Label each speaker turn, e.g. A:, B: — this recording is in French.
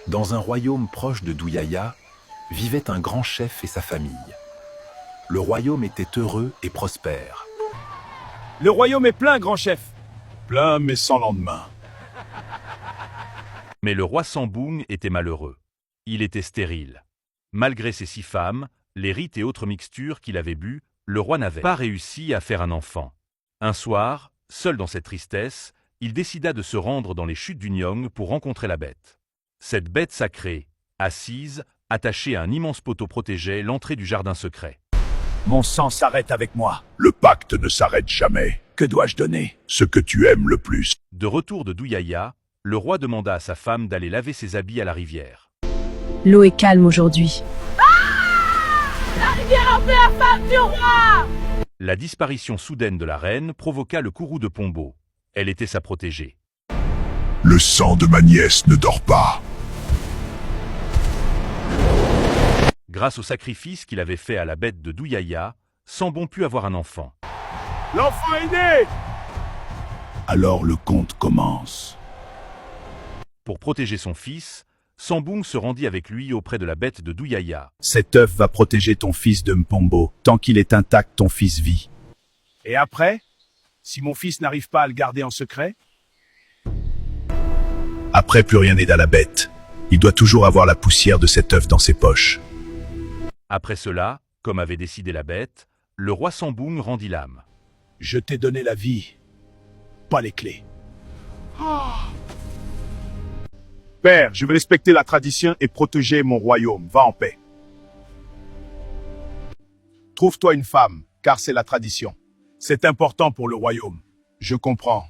A: Dans un royaume proche de Douyaya, vivait un grand chef et sa famille. Le royaume était heureux et prospère.
B: Le royaume est plein, grand chef.
C: Plein mais sans lendemain.
D: Mais le roi Sambung était malheureux. Il était stérile. Malgré ses 6 femmes, les rites et autres mixtures qu'il avait bues, le roi n'avait pas réussi à faire un enfant. Un soir, seul dans cette tristesse, il décida de se rendre dans les chutes du Nyong pour rencontrer la bête. Cette bête sacrée, assise, attachée à un immense poteau protégeait l'entrée du jardin secret.
B: Mon sang s'arrête avec moi.
C: Le pacte ne s'arrête jamais.
B: Que dois-je donner?
C: Ce que tu aimes le plus.
D: De retour de Douyaya, le roi demanda à sa femme d'aller laver ses habits à la rivière.
E: L'eau est calme aujourd'hui.
F: La rivière a fait la femme du roi!
D: La disparition soudaine de la reine provoqua le courroux de Pombo. Elle était sa protégée.
C: Le sang de ma nièce ne dort pas.
D: Grâce au sacrifice qu'il avait fait à la bête de Douyaya, Sambung put avoir un enfant.
B: L'enfant est né!
C: Alors le conte commence.
D: Pour protéger son fils, Sambung se rendit avec lui auprès de la bête de Douyaya.
C: Cet œuf va protéger ton fils de Mpombo. Tant qu'il est intact, ton fils vit.
B: Et après? Si mon fils n'arrive pas à le garder en secret?
C: Après, plus rien n'aide à la bête. Il doit toujours avoir la poussière de cet œuf dans ses poches.
D: Après cela, comme avait décidé la bête, le roi Sambung rendit l'âme.
B: Je t'ai donné la vie, pas les clés. Père, je veux respecter la tradition et protéger mon royaume. Va en paix. Trouve-toi une femme, car c'est la tradition. C'est important pour le royaume. Je comprends.